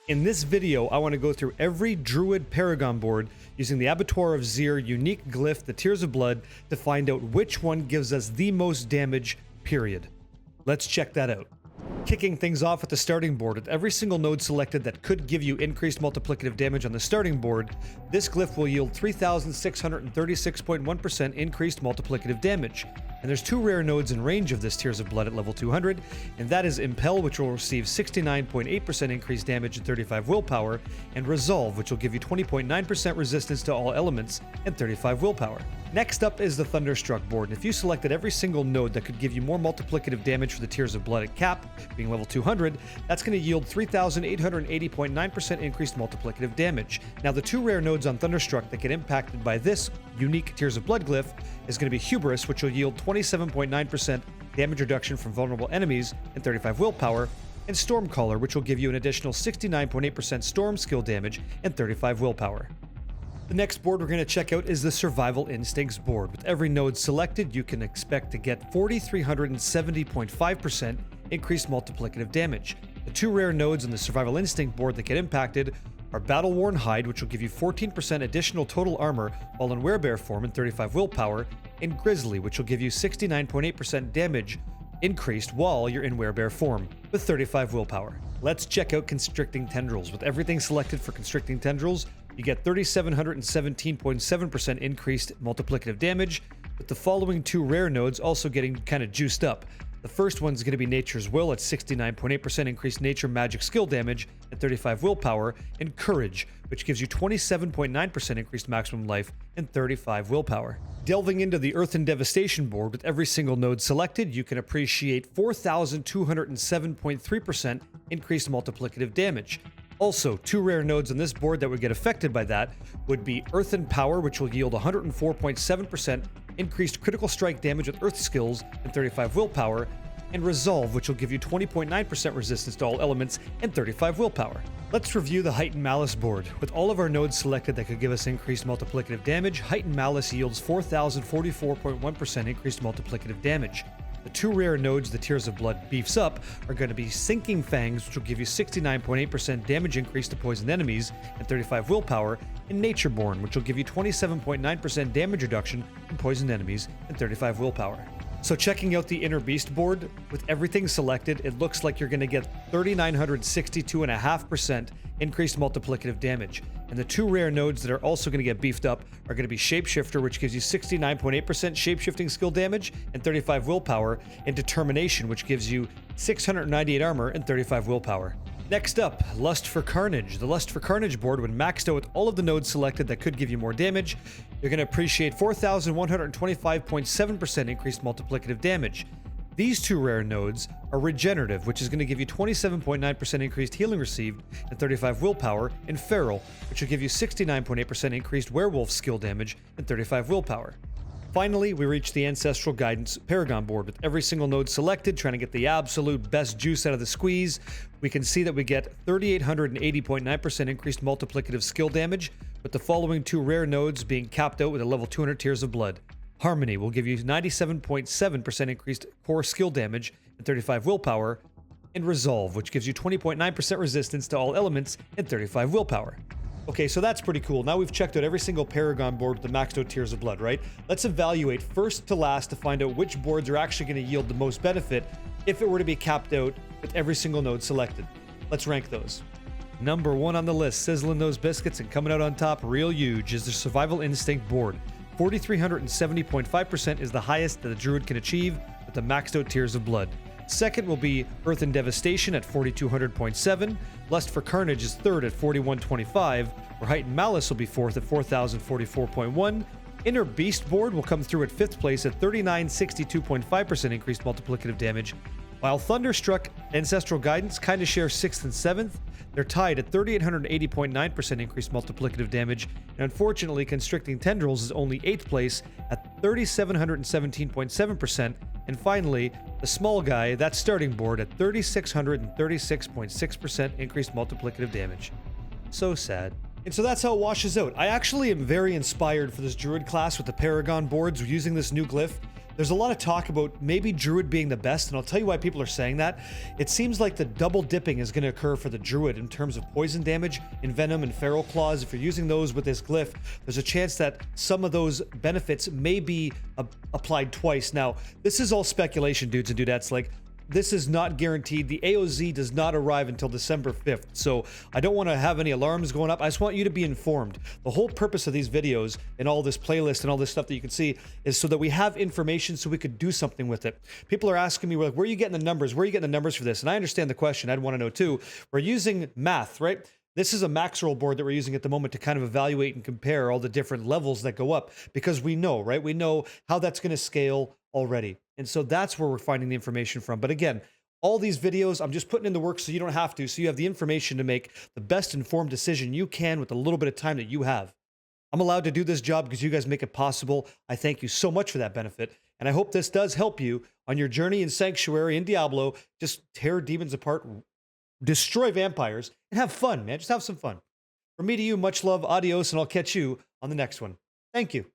In this video, I want to go through every Druid Paragon board using the Abattoir of Zir unique glyph, the Tears of Blood, to find out which one gives us the most damage, period. Let's check that out. Kicking things off at the starting board, with every single node selected that could give you increased multiplicative damage on the starting board, this glyph will yield 3,636.1% increased multiplicative damage. And there's two rare nodes in range of this Tears of Blood at level 200, and that is Impel, which will receive 69.8% increased damage and 35 willpower, and Resolve, which will give you 20.9% resistance to all elements and 35 willpower. Next up is the Thunderstruck board, and if you selected every single node that could give you more multiplicative damage for the Tears of Blood at cap, being level 200, that's going to yield 3,880.9% increased multiplicative damage. Now the two rare nodes on Thunderstruck that get impacted by this unique Tears of Blood glyph is going to be Hubris, which will yield 27.9% damage reduction from vulnerable enemies and 35 willpower, and Stormcaller, which will give you an additional 69.8% storm skill damage and 35 willpower. The next board we're going to check out is the Survival Instincts board. With every node selected, you can expect to get 4,370.5% increased multiplicative damage. The two rare nodes on the Survival Instinct board that get impacted are Battle-Worn Hide, which will give you 14% additional total armor while in Werebear form and 35 willpower, and Grizzly, which will give you 69.8% damage increased while you're in Werebear form with 35 willpower. Let's check out Constricting Tendrils. With everything selected for Constricting Tendrils, you get 3,717.7% increased multiplicative damage, with the following two rare nodes also getting kind of juiced up. The first one's going to be Nature's Will at 69.8% increased nature magic skill damage and 35 willpower, and Courage, which gives you 27.9% increased maximum life and 35 willpower. Delving into the Earthen Devastation board, with every single node selected, you can appreciate 4,207.3% increased multiplicative damage. Also, two rare nodes on this board that would get affected by that would be Earthen Power, which will yield 104.7% increased critical strike damage with Earth skills and 35 willpower, and Resolve, which will give you 20.9% resistance to all elements and 35 willpower. Let's review the Heightened Malice board. With all of our nodes selected that could give us increased multiplicative damage, Heightened Malice yields 4,044.1% increased multiplicative damage. The two rare nodes the Tears of Blood beefs up are going to be Sinking Fangs, which will give you 69.8% damage increase to poisoned enemies and 35 willpower, and Natureborn, which will give you 27.9% damage reduction from poisoned enemies and 35 willpower. So checking out the Inner Beast board, with everything selected, it looks like you're going to get 3,962.5% increased multiplicative damage. And the two rare nodes that are also going to get beefed up are going to be Shapeshifter, which gives you 69.8% shapeshifting skill damage and 35 willpower, and Determination, which gives you 698 armor and 35 willpower. Next up, Lust for Carnage. The Lust for Carnage board, when maxed out with all of the nodes selected that could give you more damage, you're going to appreciate 4,125.7% increased multiplicative damage. These two rare nodes are Regenerative, which is going to give you 27.9% increased healing received and 35 willpower, and Feral, which will give you 69.8% increased werewolf skill damage and 35 willpower. Finally, we reach the Ancestral Guidance Paragon board. With every single node selected, trying to get the absolute best juice out of the squeeze, we can see that we get 3,880.9% increased multiplicative skill damage, with the following two rare nodes being capped out with a level 200 Tears of Blood. Harmony will give you 97.7% increased core skill damage and 35 willpower, and Resolve, which gives you 20.9% resistance to all elements and 35 willpower. Okay, so that's pretty cool. Now we've checked out every single Paragon board with the maxed out Tears of Blood, right? Let's evaluate first to last to find out which boards are actually going to yield the most benefit if it were to be capped out with every single node selected. Let's rank those. Number one on the list, sizzling those biscuits and coming out on top real huge, is the Survival Instinct board. 4,370.5% is the highest that the Druid can achieve with the maxed out Tears of Blood. Second will be Earthen Devastation at 4,200.7. Lust for Carnage is third at 4,125, where Heightened Malice will be fourth at 4,044.1. Inner Beast board will come through at fifth place at 3,962.5% increased multiplicative damage, while Thunderstruck Ancestral Guidance kind of share sixth and seventh. They're tied at 3,880.9% increased multiplicative damage, and unfortunately Constricting Tendrils is only 8th place at 3,717.7%, and finally, the small guy, that starting board at 3,636.6% increased multiplicative damage. So sad. And so that's how it washes out. I actually am very inspired for this Druid class with the Paragon boards using this new glyph. There's a lot of talk about maybe Druid being the best, and I'll tell you why people are saying that. It seems like the double dipping is going to occur for the Druid in terms of poison damage, Envenom, and Feral Claws. If you're using those with this glyph, there's a chance that some of those benefits may be applied twice. Now, this is all speculation, dudes and dudettes. Like, this is not guaranteed. The AoZ does not arrive until December 5th, so I don't want to have any alarms going up. I just want you to be informed. The whole purpose of these videos and all this playlist and all this stuff that you can see is so that we have information so we could do something with it. People are asking me, like, where are you getting the numbers? Where are you getting the numbers for this? And I understand the question. I'd want to know too. We're using math, right? This is a max roll board that we're using at the moment to kind of evaluate and compare all the different levels that go up, because we know, right? We know how that's going to scale already. And so that's where we're finding the information from. But again, all these videos, I'm just putting in the work so you don't have to, so you have the information to make the best informed decision you can with a little bit of time that you have. I'm allowed to do this job because you guys make it possible. I thank you so much for that benefit. And I hope this does help you on your journey in Sanctuary and Diablo. Just tear demons apart, destroy vampires, and have fun, man. Just have some fun. From me to you, much love, adios, and I'll catch you on the next one. Thank you.